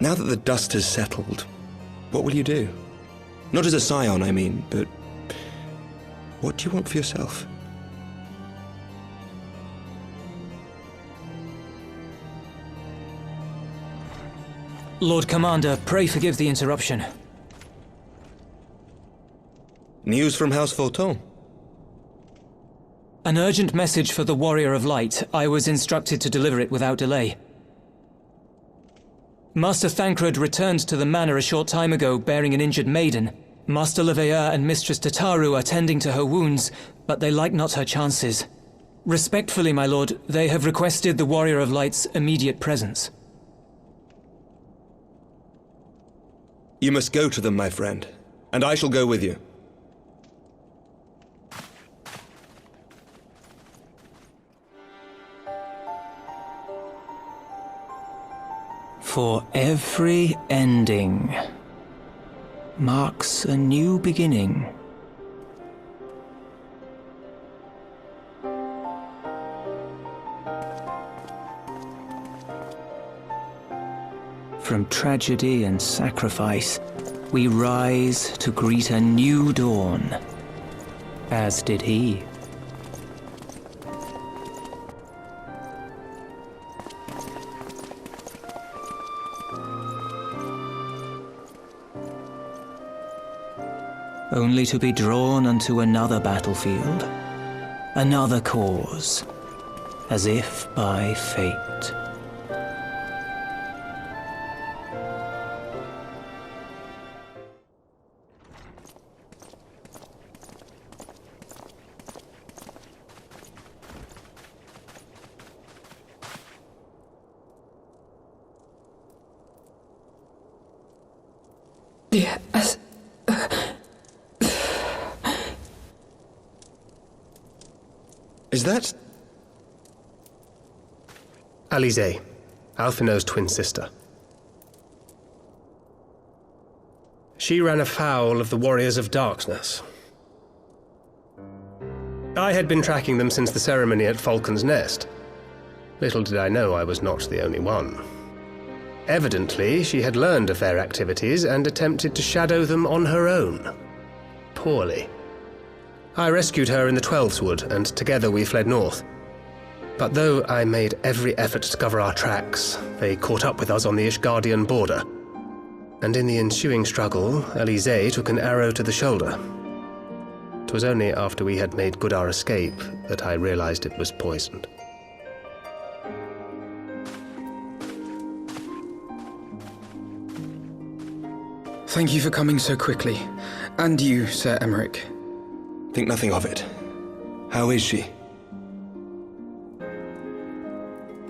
Now that the dust has settled, what will you do? Not as a scion, I mean, but what do you want for yourself? Lord Commander, pray forgive the interruption. News from House Fulton? An urgent message for the Warrior of Light. I was instructed to deliver it without delay. Master Thancred returned to the manor a short time ago, bearing an injured maiden. Master Leveilleur and Mistress Tataru are tending to her wounds, but they like not her chances. Respectfully, my lord, they have requested the Warrior of Light's immediate presence. You must go to them, my friend, and I shall go with you. For every ending marks a new beginning. From tragedy and sacrifice, we rise to greet a new dawn, as did he. Only to be drawn unto another battlefield, another cause, as if by fate. Yes. Is that... Alize, Alphinaud's twin sister. She ran afoul of the Warriors of Darkness. I had been tracking them since the ceremony at Falcon's Nest. Little did I know I was not the only one. Evidently, she had learned of their activities and attempted to shadow them on her own. Poorly. I rescued her in the Twelveswood, and together we fled north. But though I made every effort to cover our tracks, they caught up with us on the Ishgardian border. And in the ensuing struggle, Alize took an arrow to the shoulder. It was only after we had made good our escape that I realized it was poisoned. Thank you for coming so quickly. And you, Sir Emmerich. Think nothing of it. How is she?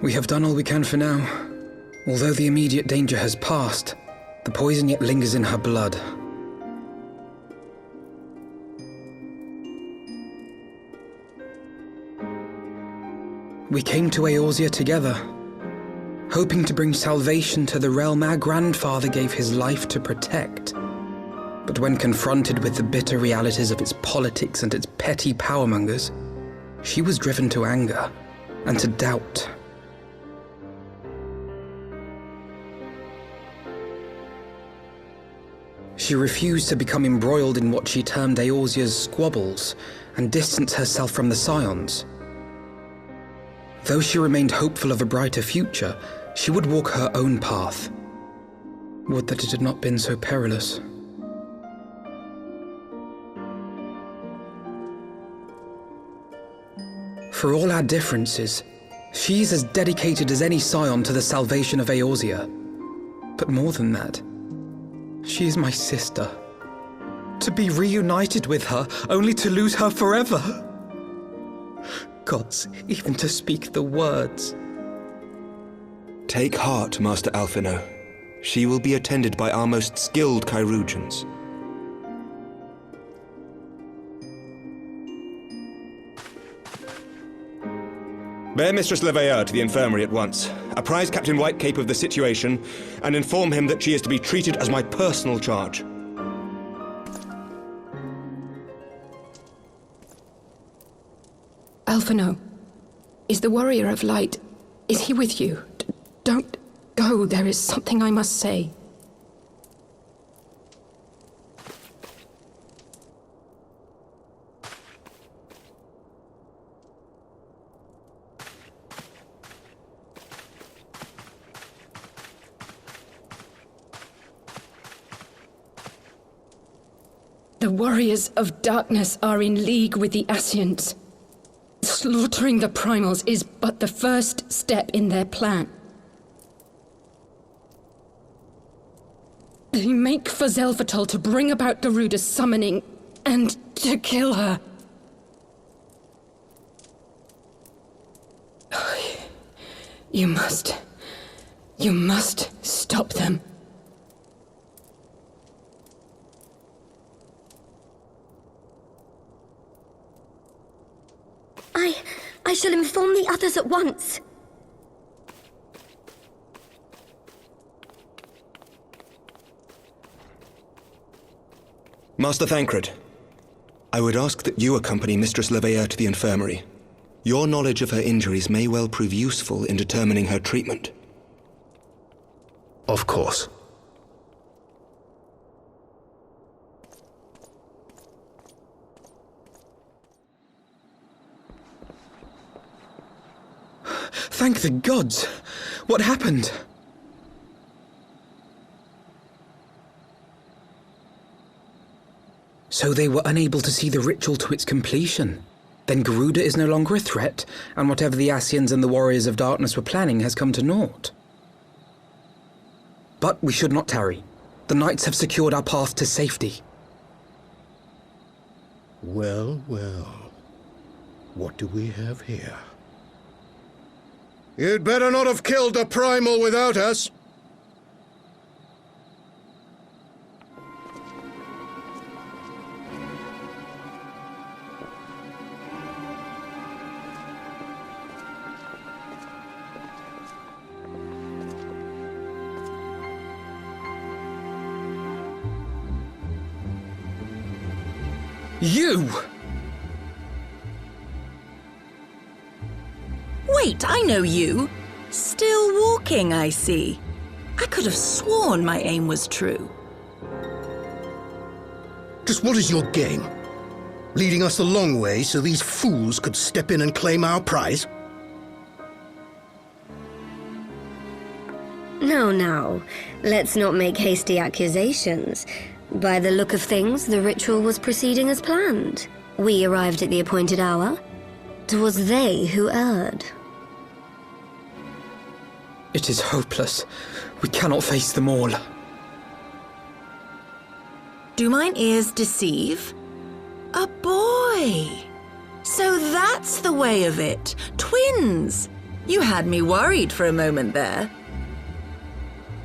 We have done all we can for now. Although the immediate danger has passed, the poison yet lingers in her blood. We came to Eorzea together, hoping to bring salvation to the realm our grandfather gave his life to protect. But when confronted with the bitter realities of its politics and its petty powermongers, she was driven to anger and to doubt. She refused to become embroiled in what she termed Eorzea's squabbles and distance herself from the Scions. Though she remained hopeful of a brighter future, she would walk her own path. Would that it had not been so perilous. For all our differences, she's as dedicated as any scion to the salvation of Eorzea. But more than that, she is my sister. To be reunited with her, only to lose her forever. Gods, even to speak the words. Take heart, Master Alphinaud. She will be attended by our most skilled chirurgeons. Bear Mistress Leveilleur to the infirmary at once. Apprise Captain Whitecape of the situation, and inform him that she is to be treated as my personal charge. Alphinaud, is the Warrior of Light... is he with you? Don't go. so, there is something I must say. The warriors of darkness are in league with the Ascians. Slaughtering the primals is but the first step in their plan. They make for Zelvatol to bring about Garuda's summoning and to kill her. You must stop them. I shall inform the others at once. Master Thancred, I would ask that you accompany Mistress Leveilleur to the infirmary. Your knowledge of her injuries may well prove useful in determining her treatment. Of course. Thank the gods! What happened? So they were unable to see the ritual to its completion. Then Garuda is no longer a threat, and whatever the Ascians and the Warriors of Darkness were planning has come to naught. But we should not tarry. The knights have secured our path to safety. Well, well. What do we have here? You'd better not have killed the primal without us. You! Wait, I know you. Still walking, I see. I could have sworn my aim was true. Just what is your game? Leading us the long way so these fools could step in and claim our prize? Now, let's not make hasty accusations. By the look of things, the ritual was proceeding as planned. We arrived at the appointed hour. 'Twas they who erred. It is hopeless. We cannot face them all. Do mine ears deceive? A boy! So that's the way of it. Twins! You had me worried for a moment there.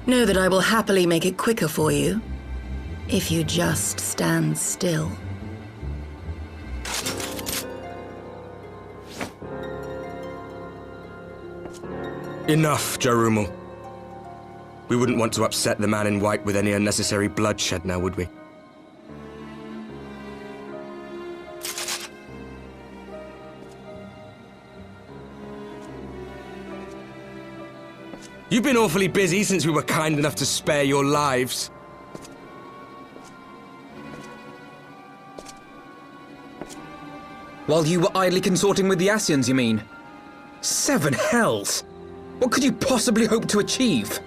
Know that I will happily make it quicker for you, if you just stand still. Enough, Jarumal. We wouldn't want to upset the man in white with any unnecessary bloodshed now, would we? You've been awfully busy since we were kind enough to spare your lives. While you were idly consorting with the Ascians, you mean? 7 hells! What could you possibly hope to achieve?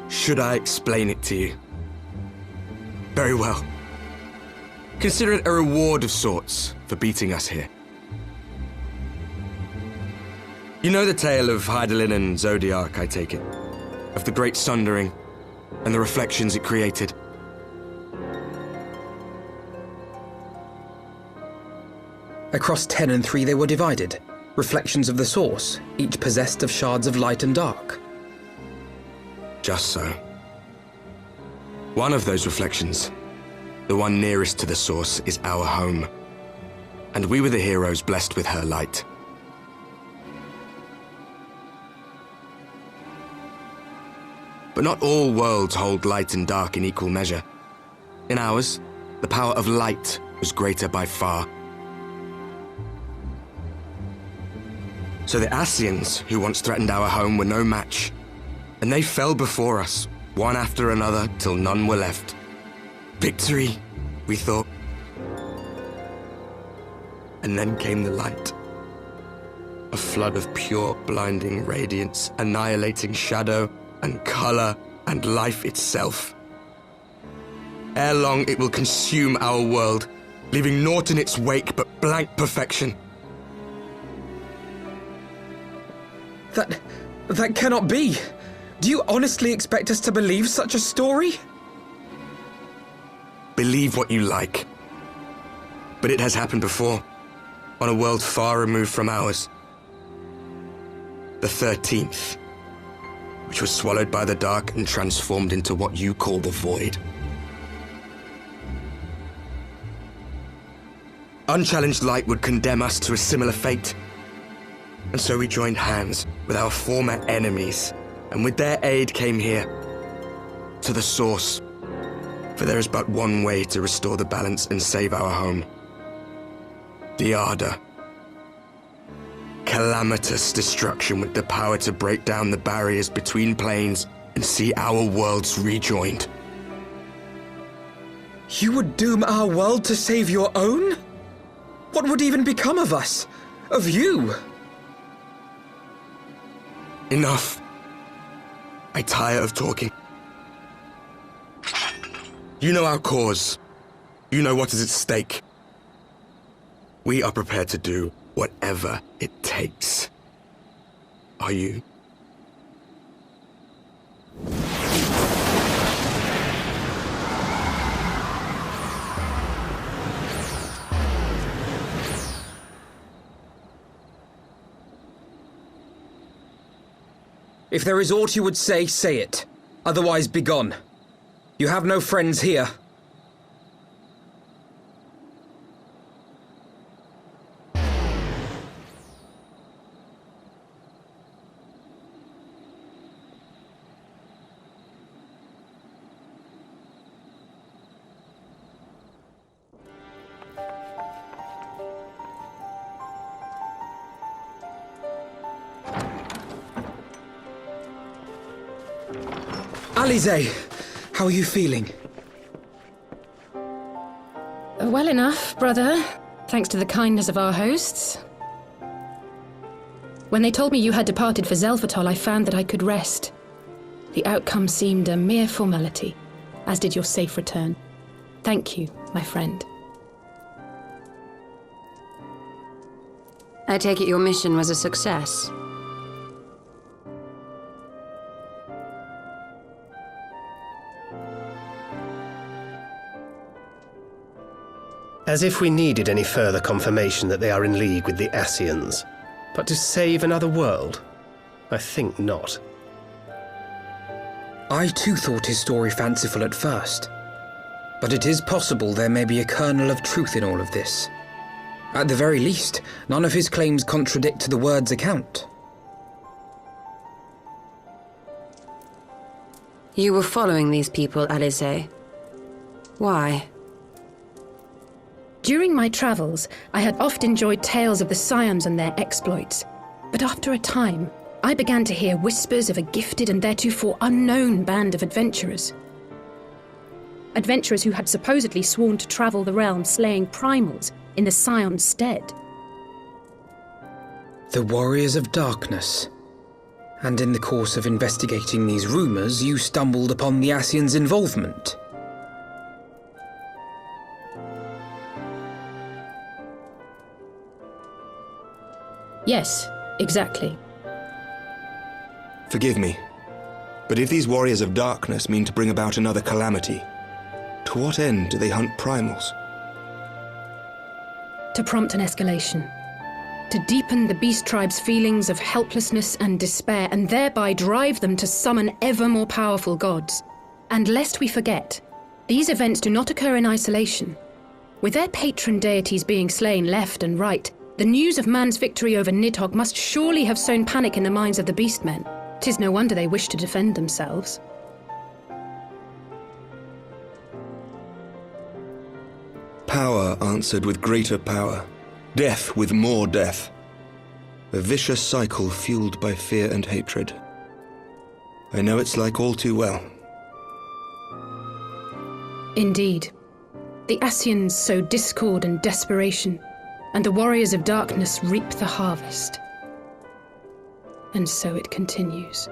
Should I explain it to you? Very well. Consider it a reward of sorts for beating us here. You know the tale of Hydaelyn and Zodiac, I take it? Of the Great Sundering and the reflections it created? Across 10 and 3 they were divided. Reflections of the source, each possessed of shards of light and dark. Just so. One of those reflections, the one nearest to the source, is our home. And we were the heroes blessed with her light. But not all worlds hold light and dark in equal measure. In ours, the power of light was greater by far. So the Ascians, who once threatened our home, were no match. And they fell before us, one after another, till none were left. Victory, we thought. And then came the light. A flood of pure, blinding radiance, annihilating shadow and color and life itself. Ere long, it will consume our world, leaving naught in its wake but blank perfection. That cannot be. Do you honestly expect us to believe such a story? Believe what you like. But it has happened before, on a world far removed from ours. The 13th, which was swallowed by the dark and transformed into what you call the Void. Unchallenged light would condemn us to a similar fate. And so we joined hands with our former enemies, and with their aid came here, to the source. For there is but one way to restore the balance and save our home. The Ardor. Calamitous destruction with the power to break down the barriers between planes and see our worlds rejoined. You would doom our world to save your own? What would even become of us? Of you? Enough. I tire of talking. You know our cause. You know what is at stake. We are prepared to do whatever it takes. Are you? If there is aught you would say, say it. Otherwise, begone. You have no friends here. Alize, how are you feeling? Well enough, brother. Thanks to the kindness of our hosts. When they told me you had departed for Zelfatol, I found that I could rest. The outcome seemed a mere formality, as did your safe return. Thank you, my friend. I take it your mission was a success. As if we needed any further confirmation that they are in league with the Ascians. But to save another world? I think not. I too thought his story fanciful at first. But it is possible there may be a kernel of truth in all of this. At the very least, none of his claims contradict the word's account. You were following these people, Alize. Why? During my travels, I had oft enjoyed tales of the Scions and their exploits. But after a time, I began to hear whispers of a gifted and theretofore unknown band of adventurers. Adventurers who had supposedly sworn to travel the realm slaying primals in the Scion's stead. The Warriors of Darkness. And in the course of investigating these rumors, you stumbled upon the Ascians' involvement. Yes, exactly. Forgive me, but if these Warriors of Darkness mean to bring about another calamity, to what end do they hunt primals? To prompt an escalation. To deepen the beast tribe's feelings of helplessness and despair, and thereby drive them to summon ever more powerful gods. And lest we forget, these events do not occur in isolation. With their patron deities being slain left and right, the news of man's victory over Nidhogg must surely have sown panic in the minds of the Beastmen. 'Tis no wonder they wish to defend themselves. Power answered with greater power, death with more death. A vicious cycle fueled by fear and hatred. I know it's like all too well. Indeed. The Ascians sow discord and desperation, and the warriors of darkness reap the harvest. And so it continues.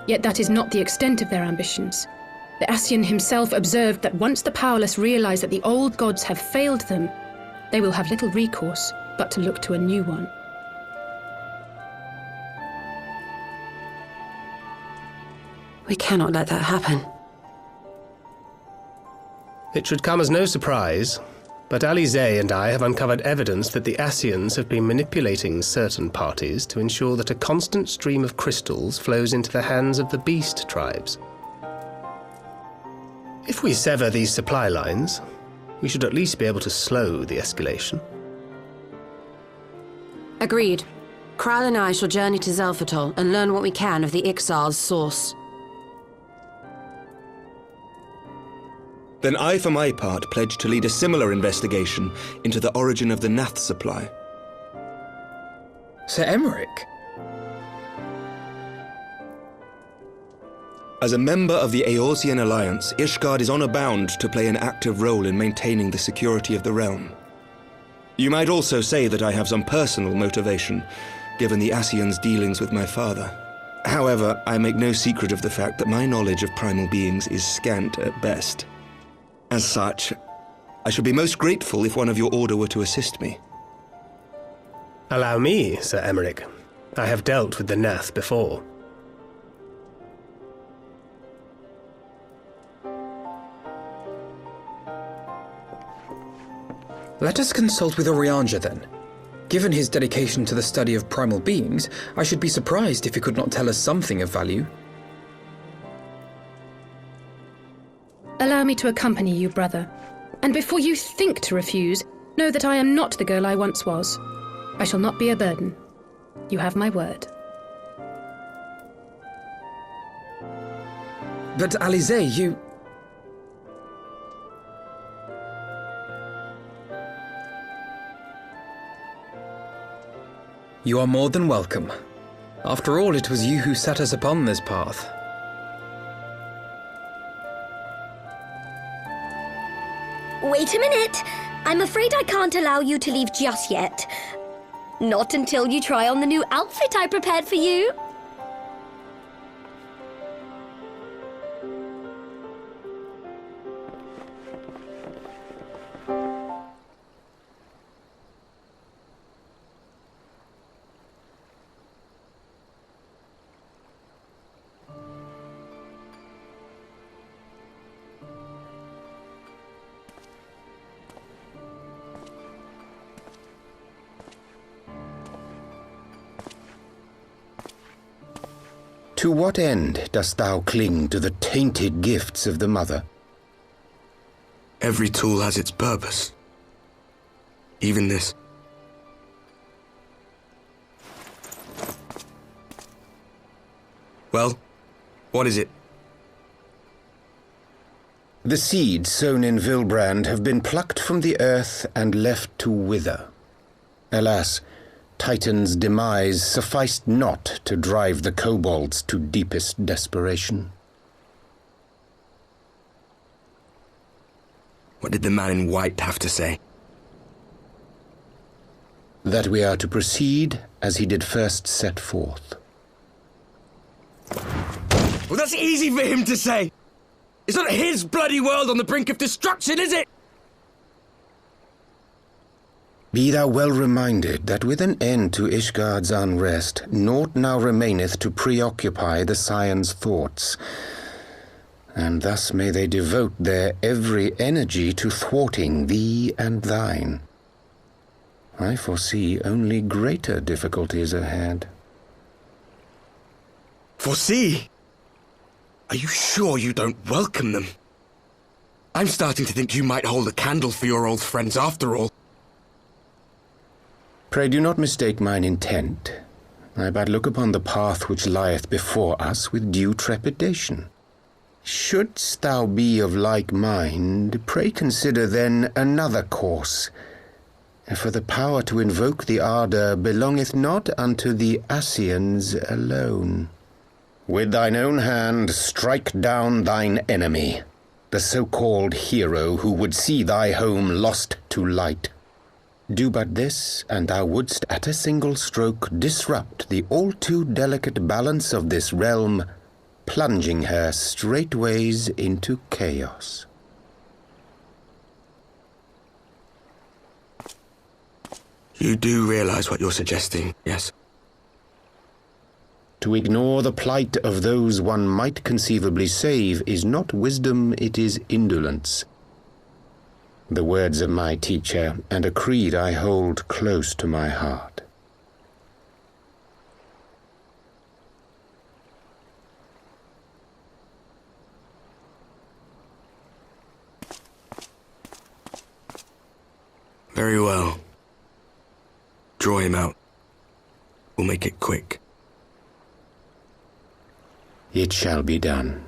Yet that is not the extent of their ambitions. The Ascian himself observed that once the powerless realize that the old gods have failed them, they will have little recourse but to look to a new one. We cannot let that happen. It should come as no surprise, but Alizé and I have uncovered evidence that the Ascians have been manipulating certain parties to ensure that a constant stream of crystals flows into the hands of the beast tribes. If we sever these supply lines, we should at least be able to slow the escalation. Agreed. Kral and I shall journey to Zelphatol and learn what we can of the Ixal's source. Then I, for my part, pledge to lead a similar investigation into the origin of the Nath supply. Sir Emmerich? As a member of the Eorzean Alliance, Ishgard is honor bound to play an active role in maintaining the security of the realm. You might also say that I have some personal motivation, given the Ascians' dealings with my father. However, I make no secret of the fact that my knowledge of primal beings is scant at best. As such, I should be most grateful if one of your order were to assist me. Allow me, Sir Emmerich. I have dealt with the Nath before. Let us consult with Orianja then. Given his dedication to the study of primal beings, I should be surprised if he could not tell us something of value. Allow me to accompany you, brother. And before you think to refuse, know that I am not the girl I once was. I shall not be a burden. You have my word. But Alizé, you... You are more than welcome. After all, it was you who set us upon this path. Wait a minute! I'm afraid I can't allow you to leave just yet. Not until you try on the new outfit I prepared for you. To what end dost thou cling to the tainted gifts of the Mother? Every tool has its purpose. Even this. Well, what is it? The seeds sown in Vilbrand have been plucked from the earth and left to wither. Alas, Titan's demise sufficed not to drive the kobolds to deepest desperation. What did the man in white have to say? That we are to proceed as he did first set forth. Well, that's easy for him to say! It's not his bloody world on the brink of destruction, is it? Be thou well reminded that with an end to Ishgard's unrest, naught now remaineth to preoccupy the Scions' thoughts, and thus may they devote their every energy to thwarting thee and thine. I foresee only greater difficulties ahead. Foresee? Are you sure you don't welcome them? I'm starting to think you might hold a candle for your old friends after all. Pray do not mistake mine intent. I but look upon the path which lieth before us with due trepidation. Shouldst thou be of like mind, pray consider then another course. For the power to invoke the ardour belongeth not unto the Ascians alone. With thine own hand strike down thine enemy, the so-called hero who would see thy home lost to light. Do but this, and thou wouldst at a single stroke disrupt the all-too-delicate balance of this realm, plunging her straightways into chaos. You do realize what you're suggesting, yes? To ignore the plight of those one might conceivably save is not wisdom, it is indolence. The words of my teacher, and a creed I hold close to my heart. Very well. Draw him out. We'll make it quick. It shall be done.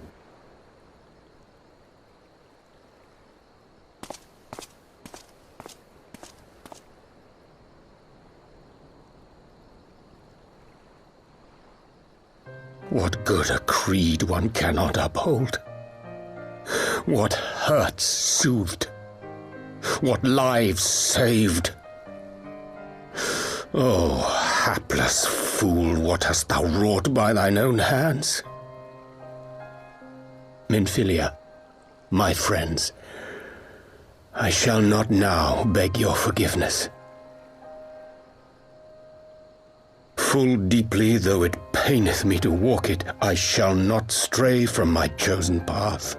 What good a creed one cannot uphold? What hurts soothed? What lives saved? Oh, hapless fool, what hast thou wrought by thine own hands? Minfilia, my friends, I shall not now beg your forgiveness. Full deeply though it paineth me to walk it, I shall not stray from my chosen path.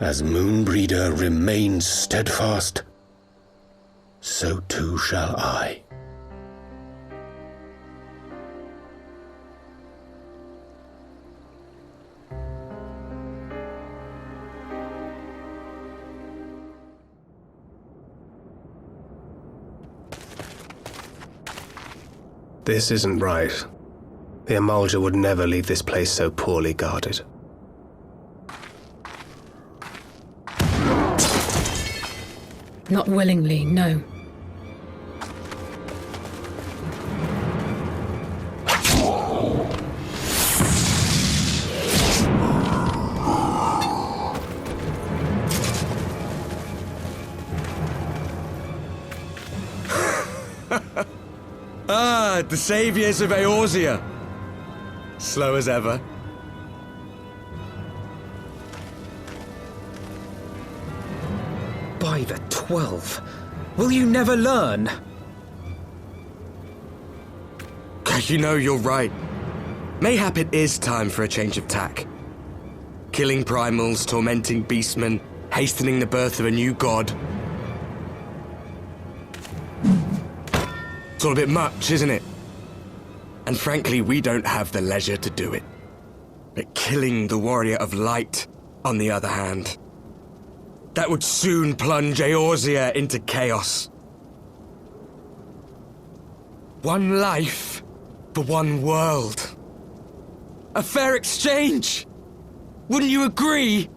As Moonbreeder remains steadfast, so too shall I. This isn't right. The Amalja would never leave this place so poorly guarded. Not willingly, no. Ah, the saviors of Eorzea. Slow as ever. By the 12, will you never learn? You know, you're right. Mayhap it is time for a change of tack. Killing primals, tormenting beastmen, hastening the birth of a new god. It's all a bit much, isn't it? And frankly, we don't have the leisure to do it. But killing the warrior of light, on the other hand, that would soon plunge Eorzea into chaos. One life for one world. A fair exchange! Wouldn't you agree?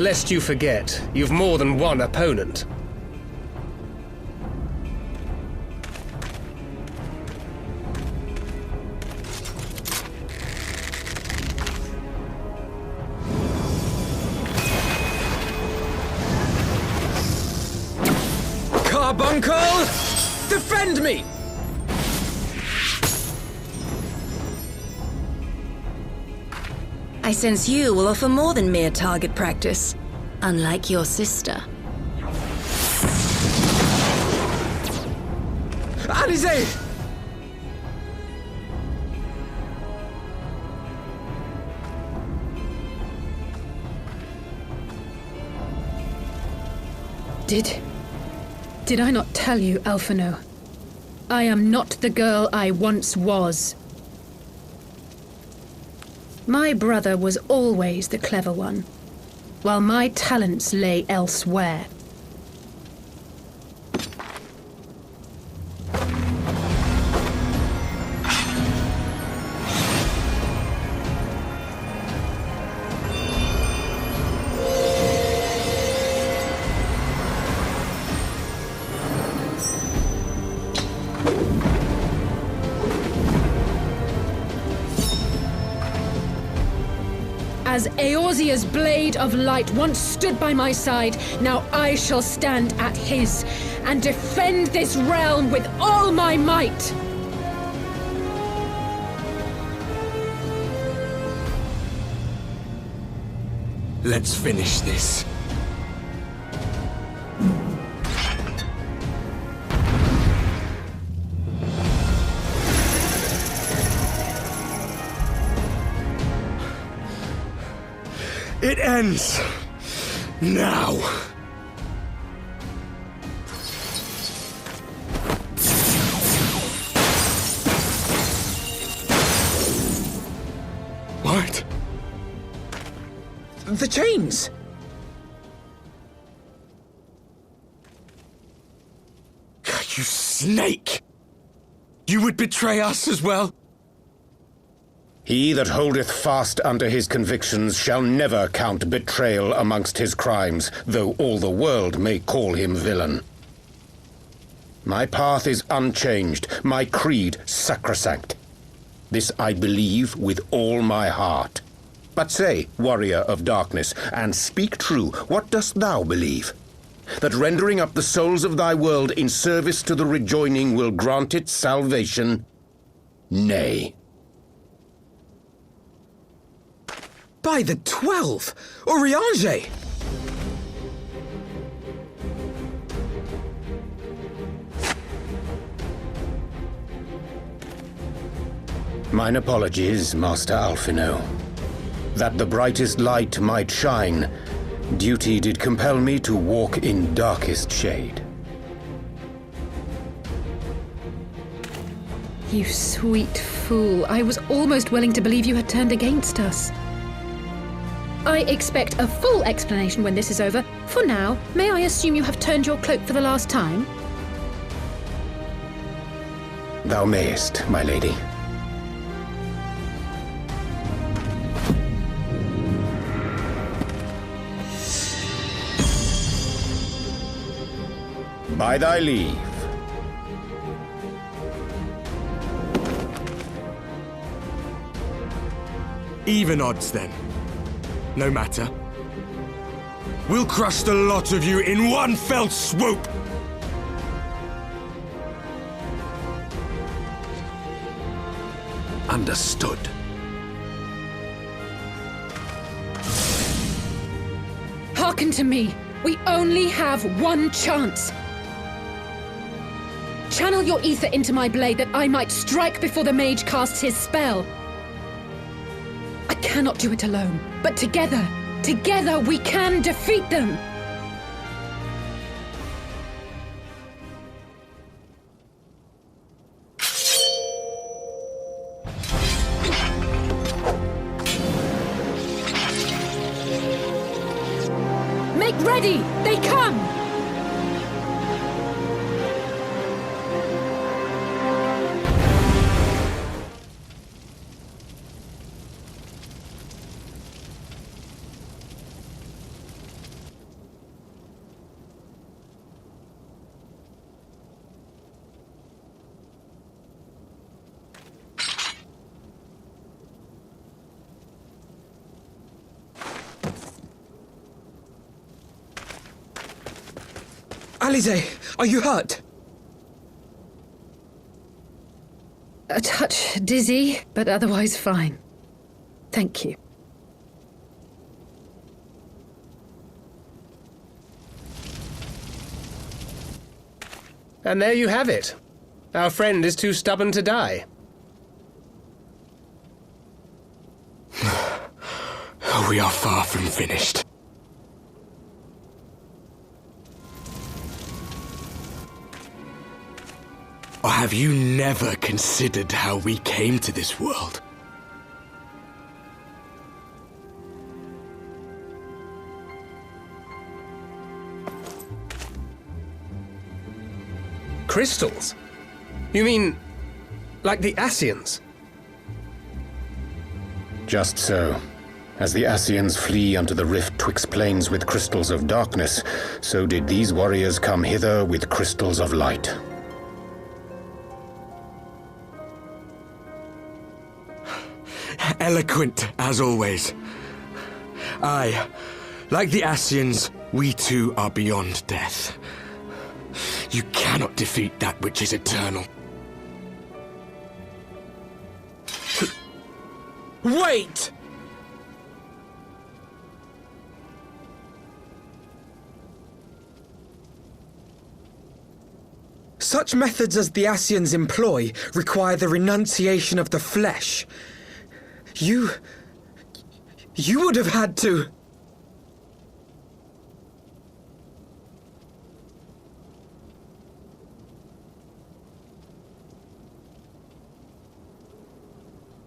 Lest you forget, you've more than one opponent. Carbuncle! Defend me! I sense you will offer more than mere target practice, unlike your sister. Alize! Did I not tell you, Alphino? I am not the girl I once was. My brother was always the clever one, while my talents lay elsewhere. As Eorzea's blade of light once stood by my side, now I shall stand at his, and defend this realm with all my might! Let's finish this. It ends now. What? The chains! You snake! You would betray us as well? He that holdeth fast unto his convictions shall never count betrayal amongst his crimes, though all the world may call him villain. My path is unchanged, my creed sacrosanct. This I believe with all my heart. But say, warrior of darkness, and speak true, what dost thou believe? That rendering up the souls of thy world in service to the rejoining will grant it salvation? Nay. By the 12! Urianger! Mine apologies, Master Alphino. That the brightest light might shine, duty did compel me to walk in darkest shade. You sweet fool. I was almost willing to believe you had turned against us. I expect a full explanation when this is over. For now, may I assume you have turned your cloak for the last time? Thou mayest, my lady. By thy leave. Even odds, then. No matter. We'll crush the lot of you in one fell swoop! Understood. Hearken to me. We only have one chance. Channel your ether into my blade that I might strike before the mage casts his spell. I cannot do it alone, but together we can defeat them! Make ready! They come! Alize, are you hurt? A touch dizzy, but otherwise fine. Thank you. And there you have it. Our friend is too stubborn to die. We are far from finished. Or have you never considered how we came to this world? Crystals? You mean, like the Ascians? Just so. As the Ascians flee unto the rift twixt planes with crystals of darkness, so did these warriors come hither with crystals of light. Eloquent, as always. Aye, like the Ascians, we too are beyond death. You cannot defeat that which is eternal. Wait! Such methods as the Ascians employ require the renunciation of the flesh. You would have had to...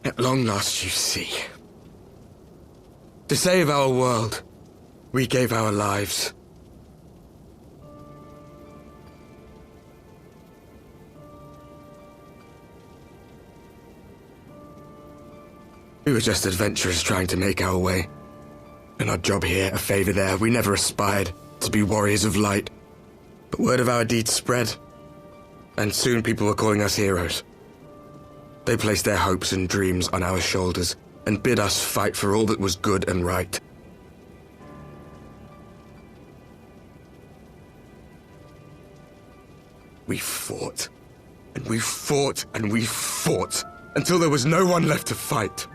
At long last, you see. To save our world, we gave our lives. We were just adventurers trying to make our way. An odd job here, a favor there. We never aspired to be warriors of light. But word of our deeds spread, and soon people were calling us heroes. They placed their hopes and dreams on our shoulders and bid us fight for all that was good and right. We fought, and we fought, and we fought, until there was no one left to fight.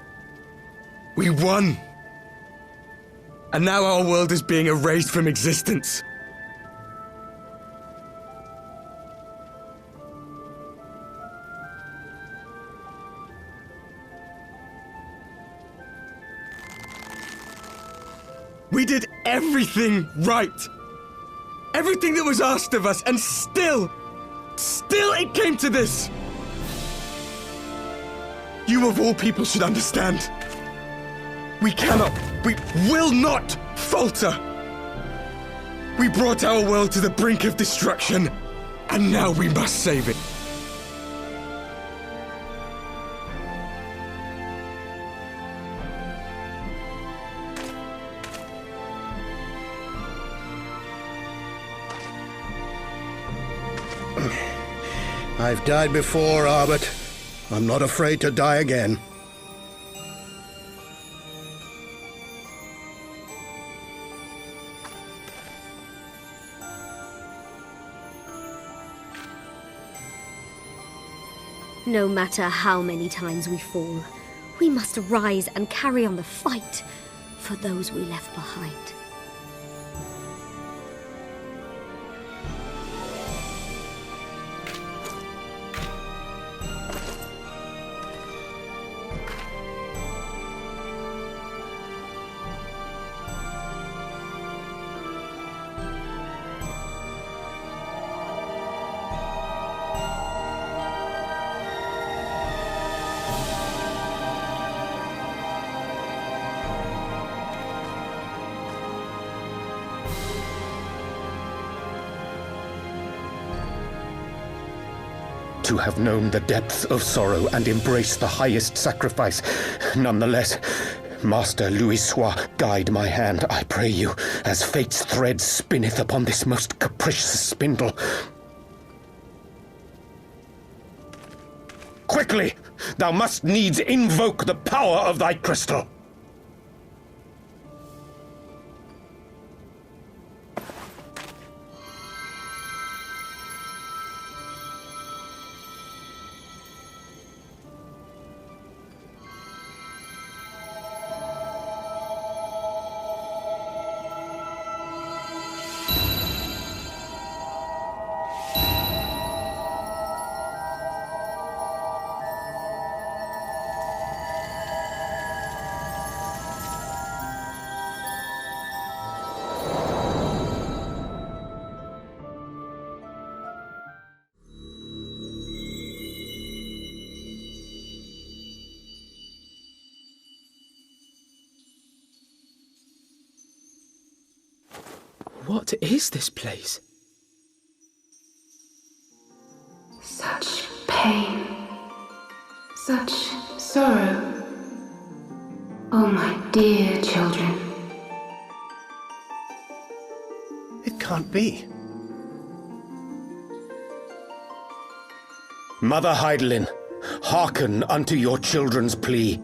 We won! And now our world is being erased from existence. We did everything right. Everything that was asked of us, and still it came to this. You of all people should understand. We will not falter. We brought our world to the brink of destruction, and now we must save it. I've died before, Arbet. I'm not afraid to die again. No matter how many times we fall, we must rise and carry on the fight for those we left behind. To have known the depths of sorrow and embraced the highest sacrifice. Nonetheless, Master Louis-Sois, guide my hand, I pray you, as fate's thread spinneth upon this most capricious spindle. Quickly! Thou must needs invoke the power of thy crystal! What is this place? Such pain. Such sorrow. Oh, my dear children. It can't be. Mother Heidelin, hearken unto your children's plea.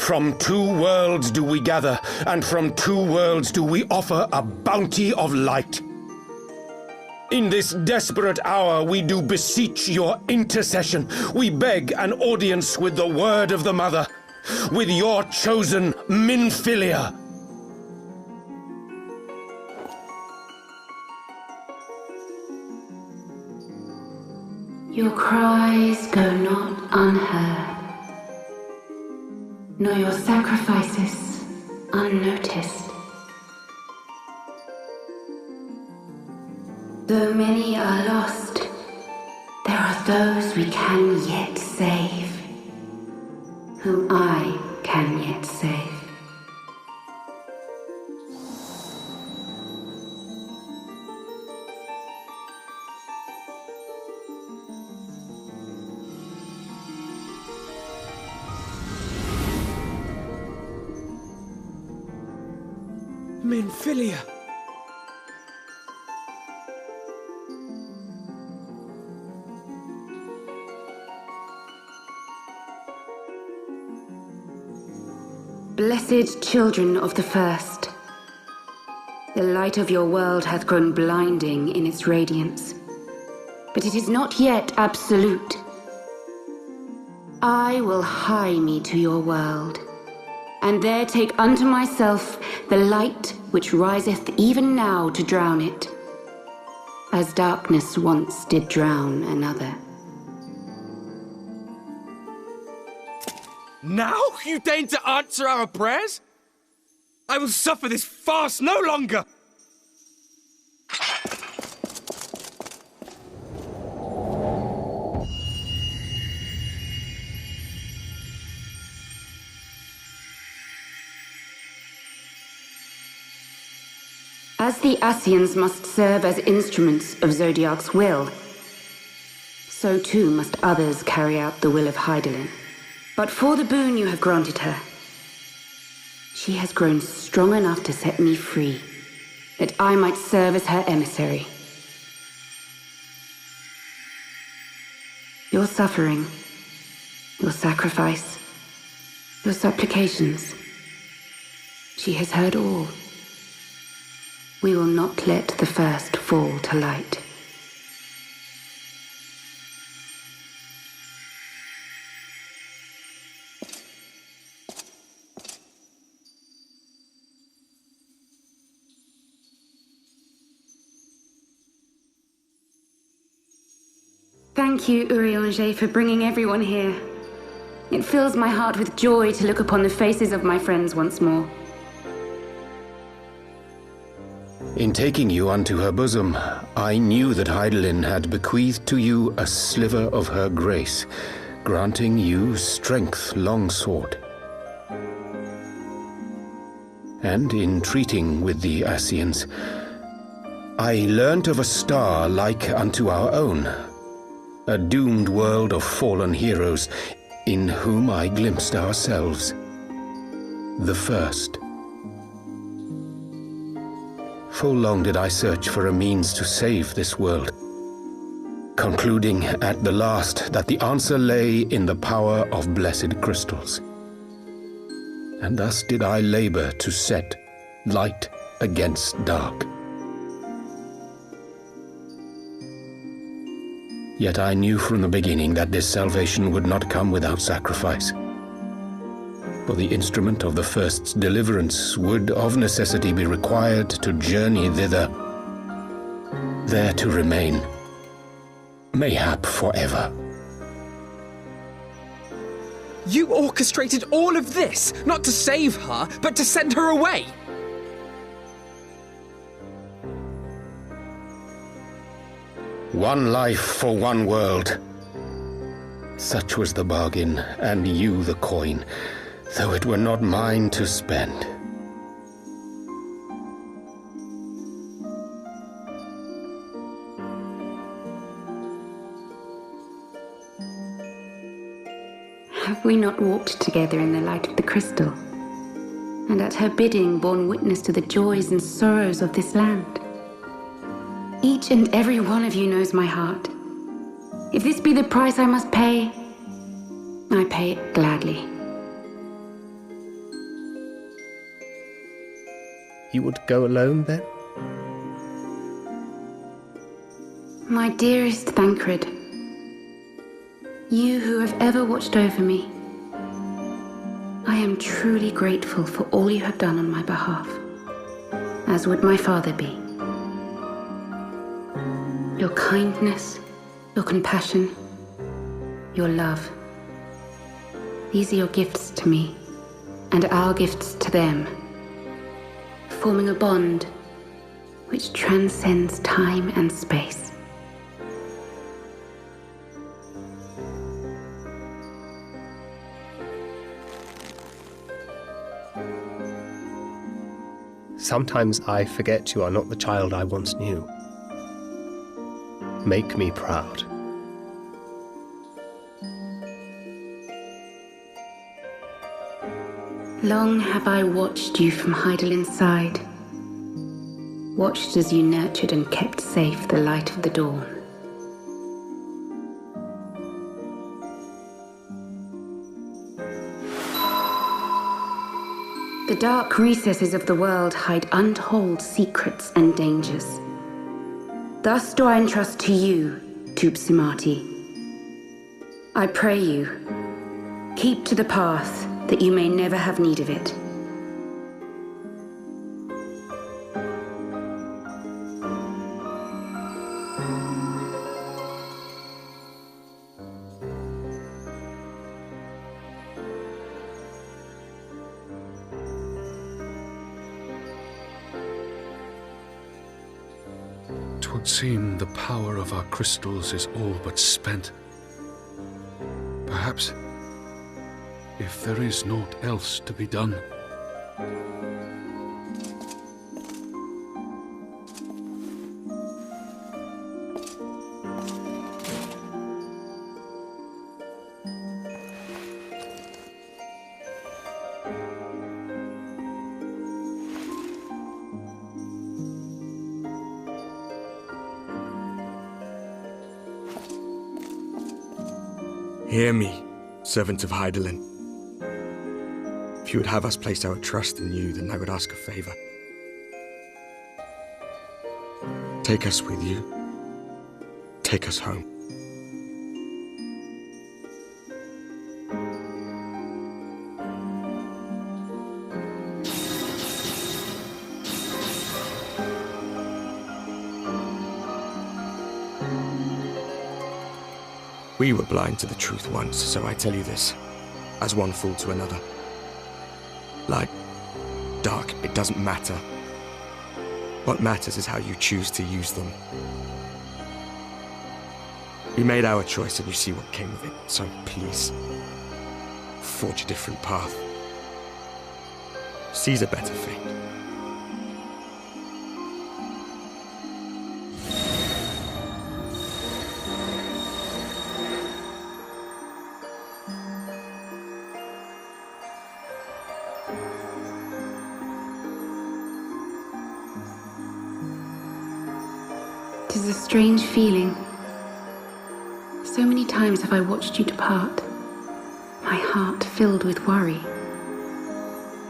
From two worlds do we gather, and from two worlds do we offer a bounty of light. In this desperate hour we do beseech your intercession. We beg an audience with the word of the Mother, with your chosen Minfilia. Your cries go not unheard, nor your sacrifices unnoticed. Though many are lost, there are those we can yet save, whom I can yet save. Minfilia! Blessed children of the First, the light of your world hath grown blinding in its radiance, but it is not yet absolute. I will hie me to your world, and there take unto myself the light which riseth even now to drown it, as darkness once did drown another. Now you deign to answer our prayers? I will suffer this farce no longer! As the Ascians must serve as instruments of Zodiark's will, so too must others carry out the will of Hydaelyn. But for the boon you have granted her, she has grown strong enough to set me free, that I might serve as her emissary. Your suffering, your sacrifice, your supplications, she has heard all. We will not let the first fall to light. Thank you, Urianger, for bringing everyone here. It fills my heart with joy to look upon the faces of my friends once more. In taking you unto her bosom, I knew that Hydaelyn had bequeathed to you a sliver of her grace, granting you strength long sought. And in treating with the Ascians, I learnt of a star like unto our own, a doomed world of fallen heroes, in whom I glimpsed ourselves, the first. Full long did I search for a means to save this world, concluding at the last that the answer lay in the power of blessed crystals. And thus did I labor to set light against dark. Yet I knew from the beginning that this salvation would not come without sacrifice. For the instrument of the first's deliverance would of necessity be required to journey thither, there to remain, mayhap forever. You orchestrated all of this, not to save her, but to send her away! One life for one world. Such was the bargain, and you the coin, though it were not mine to spend. Have we not walked together in the light of the crystal, and at her bidding borne witness to the joys and sorrows of this land? Each and every one of you knows my heart. If this be the price I must pay, I pay it gladly. You would go alone, then? My dearest Thancred, you who have ever watched over me, I am truly grateful for all you have done on my behalf, as would my father be. Your kindness, your compassion, your love. These are your gifts to me, and our gifts to them, forming a bond which transcends time and space. Sometimes I forget you are not the child I once knew. Make me proud. Long have I watched you from Hydaelyn's side, watched as you nurtured and kept safe the light of the dawn. The dark recesses of the world hide untold secrets and dangers. Thus do I entrust to you, Tupsimati. I pray you, keep to the path that you may never have need of it. Twould seem the power of our crystals is all but spent. Perhaps, if there is naught else to be done. Hear me, servant of Hydaelyn. If you would have us place our trust in you, then I would ask a favor. Take us with you. Take us home. We were blind to the truth once, so I tell you this, as one fool to another. Light, dark, it doesn't matter. What matters is how you choose to use them. We made our choice and you see what came of it, so please, forge a different path. Seize a better fate. It is a strange feeling. So many times have I watched you depart, my heart filled with worry.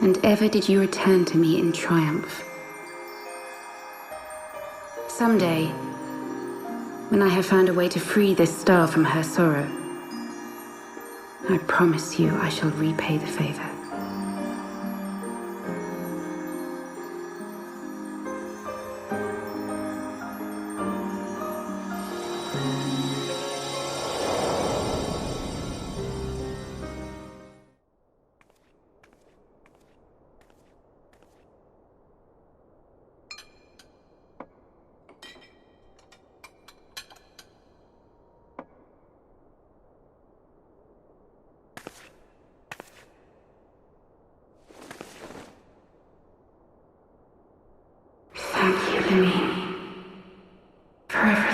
And ever did you return to me in triumph. Someday, when I have found a way to free this star from her sorrow, I promise you I shall repay the favor. Thank you, Lemine, for everything.